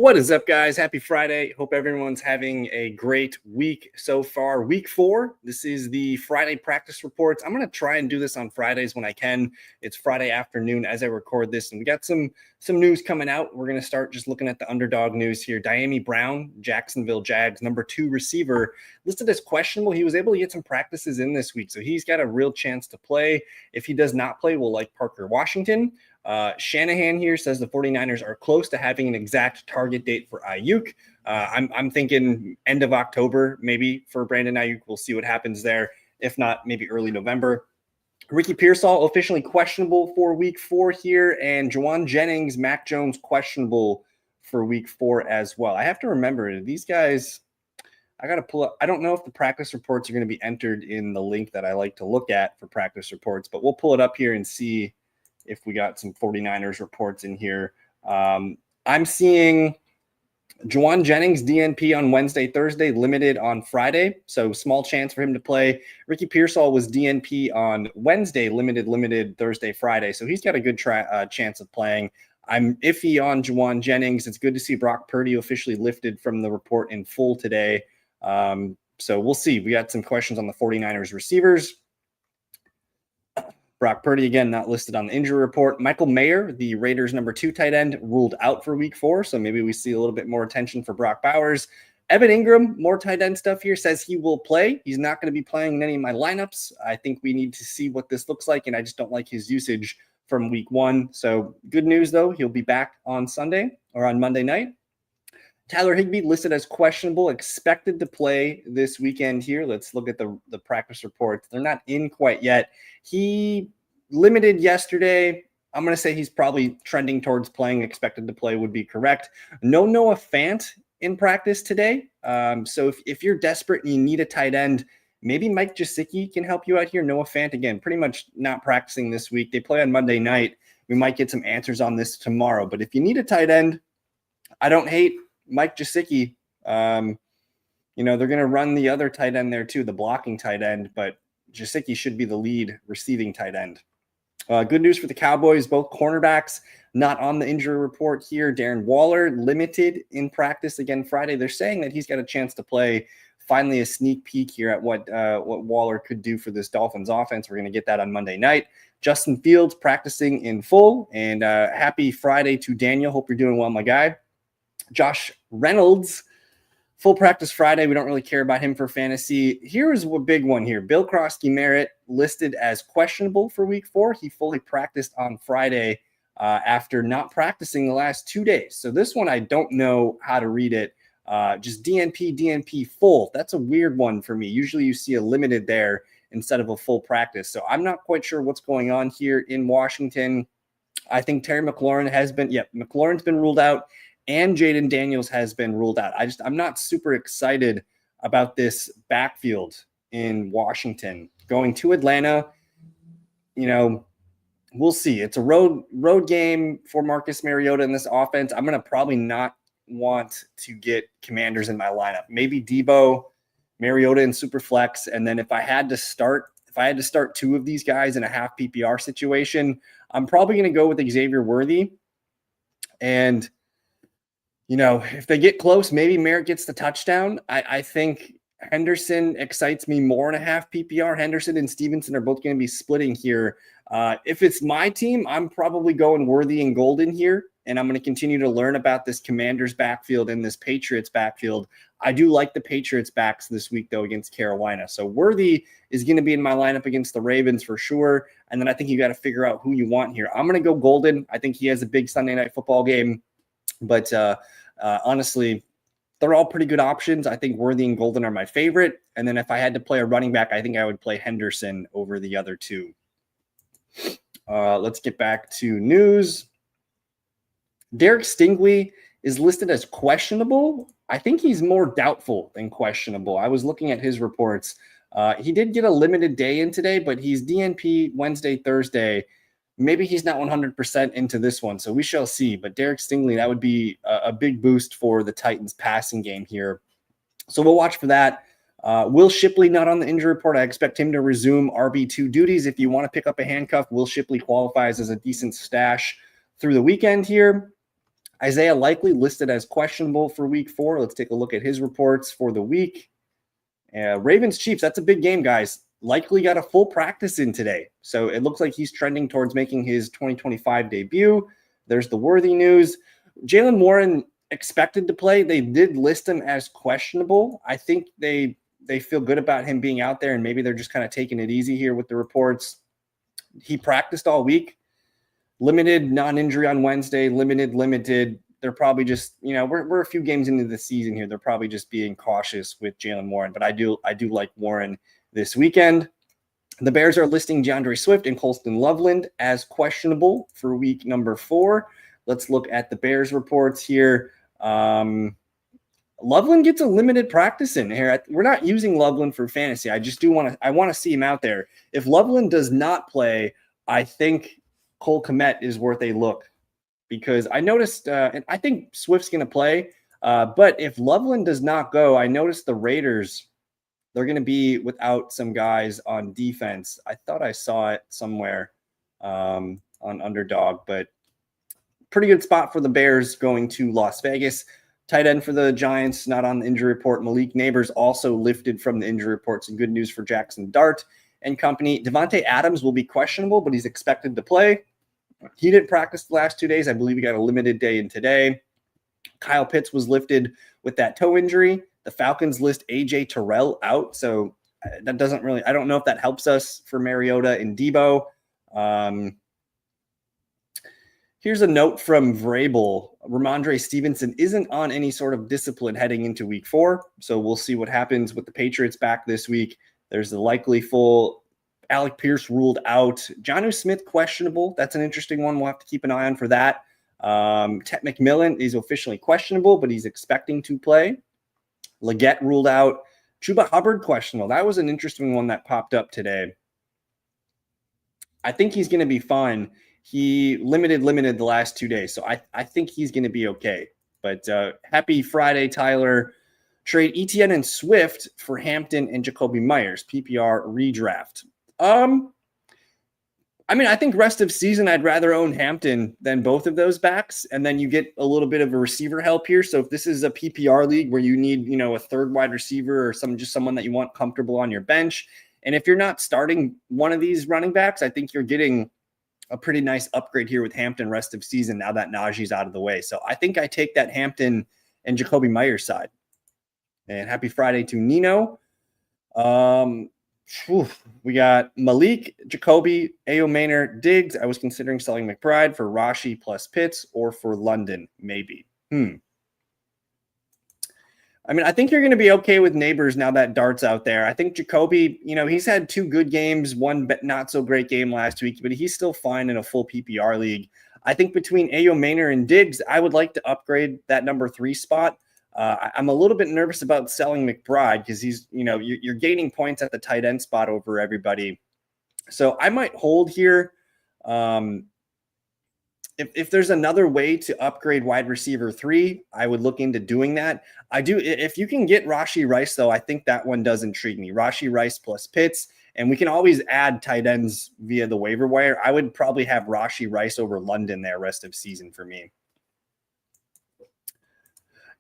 What is up, guys? Happy Friday. Hope everyone's having a great week so far. Week 4. This is the Friday practice reports. I'm going to try and do this on Fridays when I can. It's Friday afternoon as I record this, and we got some news coming out. We're going to start just looking at the underdog news here. Dyami Brown, Jacksonville Jags, number 2 receiver, listed as questionable. He was able to get some practices in this week, so he's got a real chance to play. If he does not play, we'll like Parker Washington. Shanahan here says the 49ers are close to having an exact target date for Ayuk. I'm thinking end of October, maybe, for Brandon Ayuk. We'll see what happens there. If not, maybe early November. Ricky Pearsall officially questionable for week 4 here, and Jauan Jennings, Mac Jones questionable for week 4 as well. I have to remember these guys. I got to pull up. I don't know if the practice reports are going to be entered in the link that I like to look at for practice reports, but we'll pull it up here and see if we got some 49ers reports in here. I'm seeing Jauan Jennings DNP on Wednesday, Thursday, limited on Friday. So small chance for him to play. Ricky Pearsall was DNP on Wednesday, limited Thursday, Friday. So he's got a good chance of playing. I'm iffy on Jauan Jennings. It's good to see Brock Purdy officially lifted from the report in full today. So we'll see. We got some questions on the 49ers receivers. Brock Purdy, again, not listed on the injury report. Michael Mayer, the Raiders' number 2 tight end, ruled out for week 4, so maybe we see a little bit more attention for Brock Bowers. Evan Ingram, more tight end stuff here, says he will play. He's not going to be playing in any of my lineups. I think we need to see what this looks like, and I just don't like his usage from week 1. So good news, though. He'll be back on Sunday or on Monday night. Tyler Higbee listed as questionable, expected to play this weekend here. Let's look at the practice reports. They're not in quite yet. He limited yesterday. I'm going to say he's probably trending towards playing. Expected to play would be correct. No Noah Fant in practice today. So if you're desperate and you need a tight end, maybe Mike Gesicki can help you out here. Noah Fant, again, pretty much not practicing this week. They play on Monday night. We might get some answers on this tomorrow. But if you need a tight end, I don't hate Mike Gesicki. They're going to run the other tight end there too, the blocking tight end, but Gesicki should be the lead receiving tight end. Good news for the Cowboys, both cornerbacks not on the injury report here. Darren Waller limited in practice again Friday. They're saying that he's got a chance to play. Finally, a sneak peek here at what Waller could do for this Dolphins offense. We're going to get that on Monday night. Justin Fields practicing in full, and happy Friday to Daniel. Hope you're doing well, my guy. Josh Reynolds, full practice Friday. We don't really care about him for fantasy. Here's a big one here. Bill Krosky-Merritt listed as questionable for week 4. He fully practiced on Friday after not practicing the last 2 days. So this one, I don't know how to read it. Just DNP full. That's a weird one for me. Usually you see a limited there instead of a full practice. So I'm not quite sure what's going on here in Washington. I think Terry McLaurin McLaurin's been ruled out, and Jaden Daniels has been ruled out. I'm not super excited about this backfield in Washington. Going to Atlanta, we'll see. It's a road game for Marcus Mariota in this offense. I'm going to probably not want to get Commanders in my lineup. Maybe Debo, Mariota in super flex, and then if I had to start 2 of these guys in a half PPR situation, I'm probably going to go with Xavier Worthy. And if they get close, maybe Merritt gets the touchdown. I think Henderson excites me more in a half PPR. Henderson and Stevenson are both going to be splitting here. If it's my team, I'm probably going Worthy and Golden here, and I'm going to continue to learn about this Commanders backfield and this Patriots backfield. I do like the Patriots backs this week, though, against Carolina. So Worthy is going to be in my lineup against the Ravens for sure, and then I think you got to figure out who you want here. I'm going to go Golden. I think he has a big Sunday night football game. But honestly, they're all pretty good options. I think Worthy and Golden are my favorite. And then if I had to play a running back, I think I would play Henderson over the other 2. Let's get back to news. Derek Stingley is listed as questionable. I think he's more doubtful than questionable. I was looking at his reports. He did get a limited day in today, but he's DNP Wednesday, Thursday. Maybe he's not 100% into this one, so we shall see. But Derek Stingley, that would be a big boost for the Titans passing game here. So we'll watch for that. Will Shipley not on the injury report. I expect him to resume RB2 duties. If you want to pick up a handcuff, Will Shipley qualifies as a decent stash through the weekend here. Isaiah Likely listed as questionable for week 4. Let's take a look at his reports for the week. Ravens Chiefs, that's a big game, guys. Likely got a full practice in today. So it looks like he's trending towards making his 2025 debut. There's the Worthy news. Jaylen Warren expected to play. They did list him as questionable. I think they feel good about him being out there, and maybe they're just kind of taking it easy here with the reports. He practiced all week. Limited non-injury on Wednesday, limited. They're probably just, we're a few games into the season here. They're probably just being cautious with Jaylen Warren, but I do like Warren this weekend. The Bears are listing DeAndre Swift and Colston Loveland as questionable for week number 4. Let's look at the Bears reports here. Loveland gets a limited practice in here. We're not using Loveland for fantasy. I just want to see him out there. If Loveland does not play, I think Cole Kmet is worth a look, because I noticed, and I think Swift's going to play, but if Loveland does not go, I noticed the Raiders, they're going to be without some guys on defense. I thought I saw it somewhere on Underdog, but pretty good spot for the Bears going to Las Vegas. Tight end for the Giants, not on the injury report. Malik Neighbors also lifted from the injury report. Some good news for Jackson Dart and company. Devontae Adams will be questionable, but he's expected to play. He didn't practice the last 2 days. I believe he got a limited day in today. Kyle Pitts was lifted with that toe injury. The Falcons list A.J. Terrell out, so that doesn't really – I don't know if that helps us for Mariota and Debo. Here's a note from Vrabel. Ramondre Stevenson isn't on any sort of discipline heading into week 4, so we'll see what happens with the Patriots back this week. There's the likely full – Alec Pierce ruled out. Jonnu Smith questionable. That's an interesting one. We'll have to keep an eye on for that. Tet McMillan is officially questionable, but he's expecting to play. Leggett ruled out. Chuba Hubbard questionable. That was an interesting one that popped up today. I think he's going to be fine. He limited the last 2 days, so I think he's going to be okay. But happy Friday, Tyler. Trade Etienne and Swift for Hampton and Jacoby Myers. PPR redraft. I think rest of season, I'd rather own Hampton than both of those backs. And then you get a little bit of a receiver help here. So if this is a PPR league where you need, a third wide receiver or someone that you want comfortable on your bench. And if you're not starting one of these running backs, I think you're getting a pretty nice upgrade here with Hampton rest of season now that Najee's out of the way. So I think I take that Hampton and Jacoby Myers side. And happy Friday to Nino. We got Malik, Jacoby, Ayo Maynard, Diggs. I was considering selling McBride for Rashi plus Pitts or for London, maybe. I think you're going to be okay with Neighbors now that Dart's out there. I think Jacoby, he's had 2 good games, one not so great game last week, but he's still fine in a full PPR league. I think between Ayo Maynard and Diggs, I would like to upgrade that number 3 spot. I'm a little bit nervous about selling McBride because he's, you're gaining points at the tight end spot over everybody. So I might hold here. If there's another way to upgrade wide receiver 3, I would look into doing that. I do. If you can get Rashee Rice, though, I think that one does intrigue me. Rashee Rice plus Pitts, and we can always add tight ends via the waiver wire. I would probably have Rashee Rice over London there rest of season for me.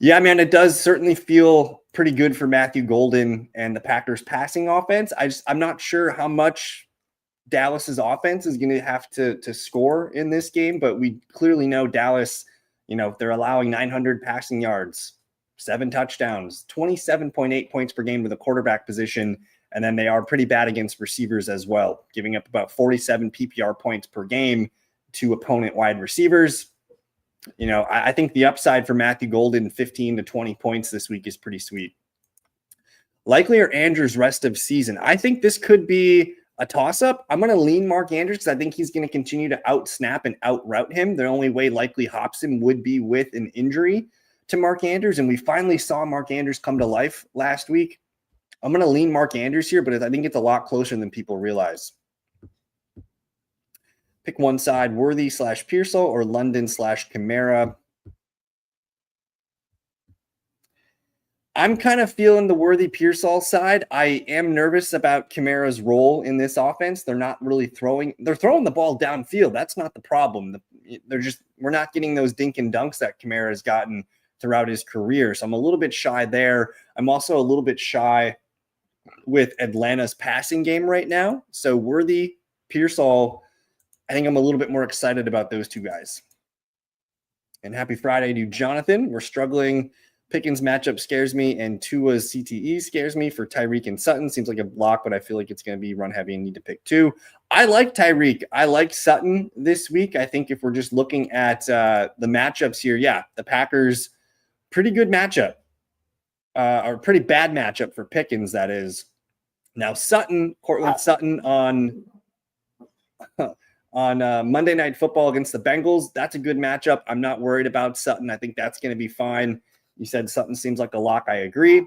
Yeah, man, it does certainly feel pretty good for Matthew Golden and the Packers passing offense. I'm not sure how much Dallas's offense is going to have to score in this game, but we clearly know Dallas, they're allowing 900 passing yards, 7 touchdowns, 27.8 points per game to the quarterback position. And then they are pretty bad against receivers as well, giving up about 47 PPR points per game to opponent wide receivers. I think the upside for Matthew Golden, 15 to 20 points this week, is pretty sweet. Likely or Andrews rest of season. I think this could be a toss-up. I'm going to lean Mark Andrews because I think he's going to continue to out-snap and out-route him. The only way Likely hops him would be with an injury to Mark Andrews, and we finally saw Mark Andrews come to life last week. I'm going to lean Mark Andrews here, but I think it's a lot closer than people realize. Pick one side, Worthy / Pearsall or London / Kamara. I'm kind of feeling the Worthy Pearsall side. I am nervous about Kamara's role in this offense. They're not really they're throwing the ball downfield. That's not the problem. we're not getting those dink and dunks that Kamara has gotten throughout his career. So I'm a little bit shy there. I'm also a little bit shy with Atlanta's passing game right now. So Worthy, Pearsall, I think I'm a little bit more excited about those two guys. And happy Friday to Jonathan. We're struggling. Pickens matchup scares me, and Tua's CTE scares me for Tyreek and Sutton. Seems like a block, but I feel like it's going to be run heavy and need to pick two. I like Tyreek. I like Sutton this week. I think if we're just looking at the matchups here, the Packers, pretty good matchup, or pretty bad matchup for Pickens, that is. Now Sutton, Cortland Sutton on Monday Night Football against the Bengals. That's a good matchup. I'm not worried about Sutton. I think that's going to be fine. You said Sutton seems like a lock. I agree.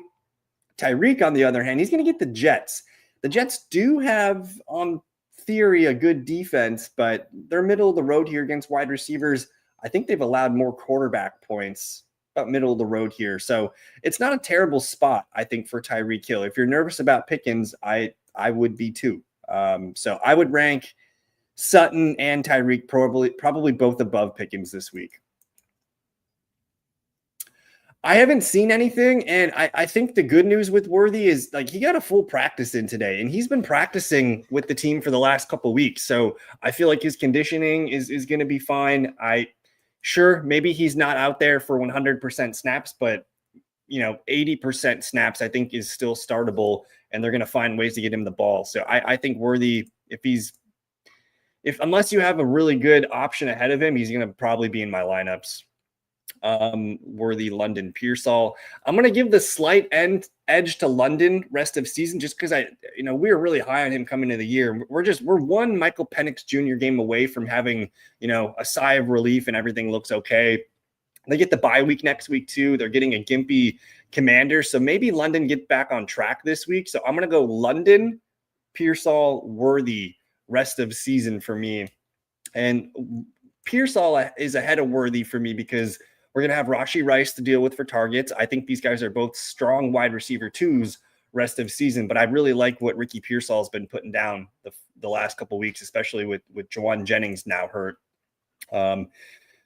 Tyreek, on the other hand, he's going to get the Jets. The Jets do have, on theory, a good defense, but they're middle of the road here against wide receivers. I think they've allowed more quarterback points, about middle of the road here. So it's not a terrible spot, I think, for Tyreek Hill. If you're nervous about Pickens, I would be too. So I would rank Sutton and Tyreek probably both above Pickens this week. I haven't seen anything, and I think the good news with Worthy is like he got a full practice in today, and he's been practicing with the team for the last couple of weeks. So I feel like his conditioning is going to be fine. Sure, maybe he's not out there for 100% snaps, but 80% snaps I think is still startable, and they're going to find ways to get him the ball. So I think Worthy, unless you have a really good option ahead of him, he's going to probably be in my lineups. Worthy, London, Pearsall. I'm going to give the slight edge to London rest of season, just because we were really high on him coming into the year. We're one Michael Penix Jr. game away from having, a sigh of relief and everything looks okay. They get the bye week next week too. They're getting a gimpy Commander. So maybe London get back on track this week. So I'm going to go London, Pearsall, Worthy rest of season for me. And Pearsall is ahead of Worthy for me because we're going to have Rashee Rice to deal with for targets. I think these guys are both strong wide receiver twos rest of season, but I really like what Ricky Pearsall has been putting down the last couple of weeks, especially with Juwan Jennings now hurt.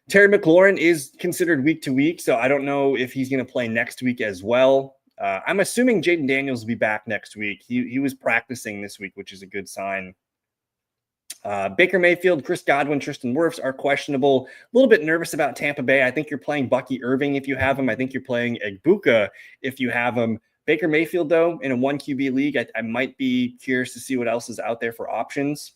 Terry McLaurin is considered week to week, so I don't know if he's going to play next week as well. I'm assuming Jaden Daniels will be back next week. He was practicing this week, which is a good sign. Baker Mayfield, Chris Godwin, Tristan Wirfs are questionable. A little bit nervous about Tampa Bay. I think you're playing Bucky Irving if you have him. I think you're playing Egbuka if you have him. Baker Mayfield, though, in a 1 QB league, I might be curious to see what else is out there for options.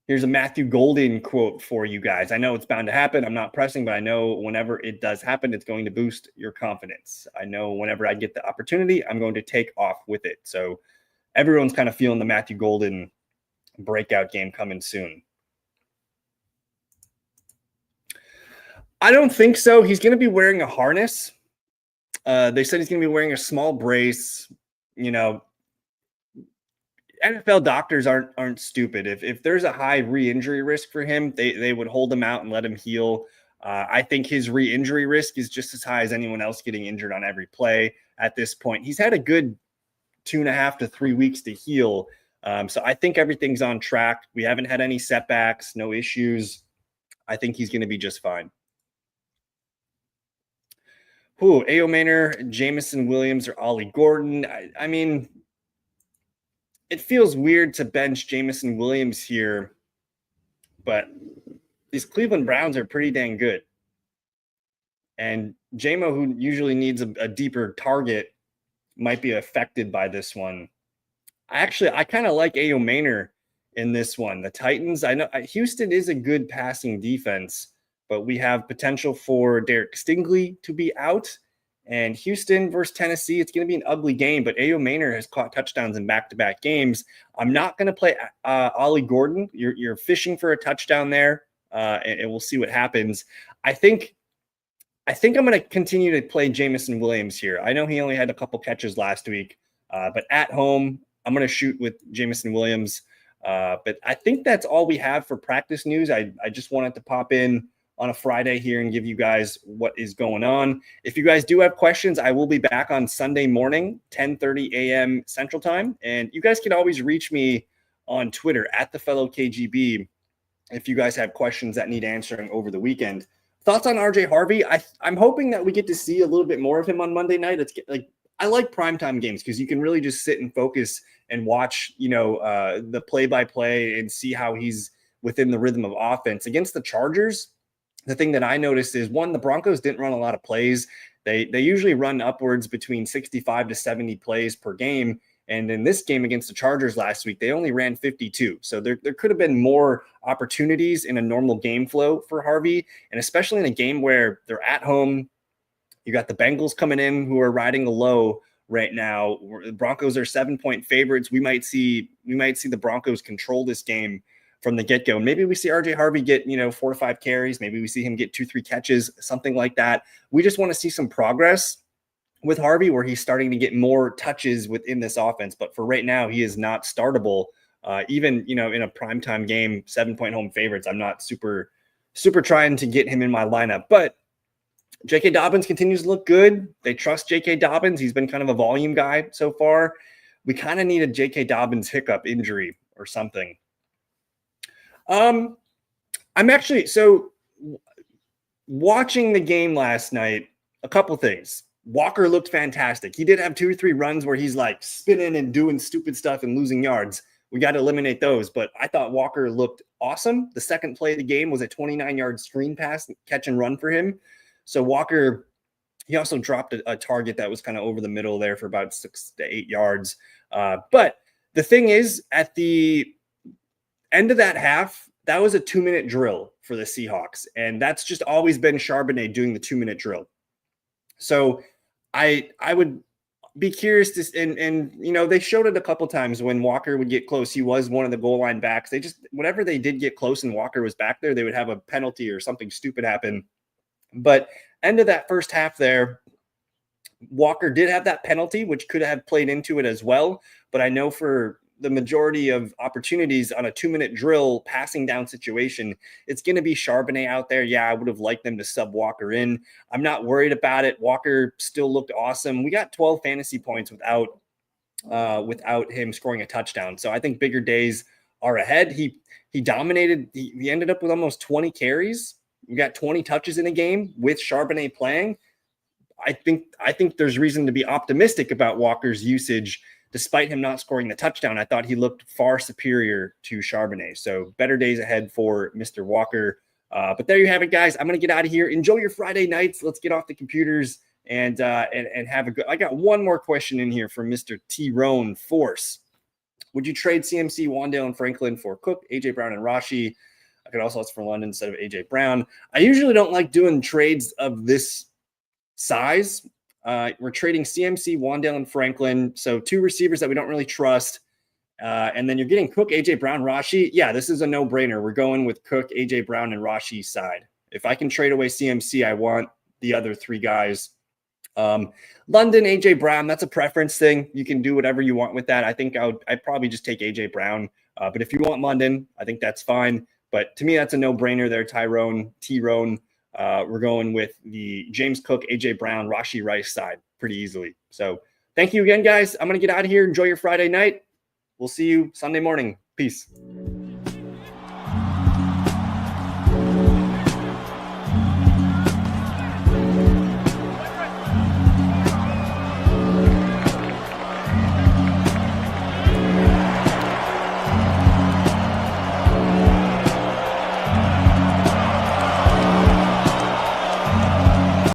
Here's a Matthew Golden quote for you guys. I know it's bound to happen. I'm not pressing, but I know whenever it does happen, it's going to boost your confidence. I know whenever I get the opportunity, I'm going to take off with it. So everyone's kind of feeling the Matthew Golden breakout game coming soon. I don't think so. He's going to be wearing a harness. They said he's going to be wearing a small brace. NFL doctors aren't stupid. If there's a high re-injury risk for him, they would hold him out and let him heal. I think his re-injury risk is just as high as anyone else getting injured on every play at this point. He's had a good 2.5 to 3 weeks to heal. So I think everything's on track. We haven't had any setbacks, no issues. I think he's going to be just fine. A.O. Manor, Jameson Williams, or Ollie Gordon. I mean, it feels weird to bench Jameson Williams here, but these Cleveland Browns are pretty dang good. And JMO, who usually needs a deeper target, might be affected by this one. I kind of like A.O. Manor in this one. The Titans, I know Houston is a good passing defense, but we have potential for Derek Stingley to be out. And Houston versus Tennessee, it's going to be an ugly game, but A.O. Manor has caught touchdowns in back-to-back games. I'm not going to play Ollie Gordon. You're fishing for a touchdown there, and we'll see what happens. I think I'm going to continue to play Jameson Williams here. I know he only had a couple catches last week, but at home, I'm going to shoot with Jameson Williams. But I think that's all we have for practice news. I just wanted to pop in on a Friday here and give you guys what is going on. If you guys do have questions, I will be back on Sunday morning, 10:30 a.m. Central Time. And you guys can always reach me on Twitter @TheFellowKGB. if you guys have questions that need answering over the weekend. Thoughts on RJ Harvey? I'm hoping that we get to see a little bit more of him on Monday night. It's like, I like primetime games because you can really just sit and focus and watch, the play-by-play and see how he's within the rhythm of offense. Against the Chargers, the thing that I noticed is, one, the Broncos didn't run a lot of plays. They usually run upwards between 65 to 70 plays per game. And in this game against the Chargers last week, they only ran 52. So there could have been more opportunities in a normal game flow for Harvey, and especially in a game where they're at home. You got the Bengals coming in who are riding a low right now. The Broncos are 7-point favorites. We might see the Broncos control this game from the get-go. Maybe we see RJ Harvey get, 4 to 5 carries. Maybe we see him get 2-3 catches, something like that. We just want to see some progress with Harvey where he's starting to get more touches within this offense. But for right now, he is not startable. Even, in a primetime game, 7-point home favorites, I'm not super trying to get him in my lineup. But J.K. Dobbins continues to look good. They trust J.K. Dobbins. He's been kind of a volume guy so far. We kind of need a J.K. Dobbins hiccup injury or something. I'm actually, so watching the game last night, a couple things. Walker looked fantastic. He did have 2 or 3 runs where he's like spinning and doing stupid stuff and losing yards. We got to eliminate those. But I thought Walker looked awesome. The second play of the game was a 29-yard screen pass, catch and run for him. So Walker, he also dropped a target that was kind of over the middle there for about 6 to 8 yards. But the thing is, at the end of that half, that was a 2-minute drill for the Seahawks. And that's just always been Charbonnet doing the 2-minute drill. So I would be curious to, and they showed it a couple times when Walker would get close. He was one of the goal line backs. They just, whenever they did get close and Walker was back there, they would have a penalty or something stupid happen. But end of that first half there, Walker did have that penalty, which could have played into it as well. But I know for the majority of opportunities on a 2-minute drill passing down situation, it's going to be Charbonnet out there. Yeah, I would have liked them to sub Walker in. I'm not worried about it. Walker still looked awesome. We got 12 fantasy points without him scoring a touchdown. So I think bigger days are ahead. He dominated. He ended up with almost 20 carries. We got 20 touches in a game with Charbonnet playing. I think there's reason to be optimistic about Walker's usage. Despite him not scoring the touchdown, I thought he looked far superior to Charbonnet. So better days ahead for Mr. Walker. But there you have it, guys. I'm going to get out of here. Enjoy your Friday nights. Let's get off the computers and have a good. I got one more question in here from Mr. Tyrone Force. Would you trade CMC, Wan'Dale, and Franklin for Cook, AJ Brown, and Rashi? I could also ask for London instead of AJ Brown. I usually don't like doing trades of this size. We're trading CMC, Wan'Dale, and Franklin. So 2 receivers that we don't really trust. And then you're getting Cook, AJ Brown, Rashi. Yeah, this is a no-brainer. We're going with Cook, AJ Brown, and Rashi's side. If I can trade away CMC, I want the other 3 guys. London, AJ Brown, that's a preference thing. You can do whatever you want with that. I think I'd probably just take AJ Brown. But if you want London, I think that's fine. But to me, that's a no-brainer there, Tyrone. We're going with the James Cook, AJ Brown, Rashee Rice side pretty easily. So thank you again, guys. I'm going to get out of here. Enjoy your Friday night. We'll see you Sunday morning. Peace.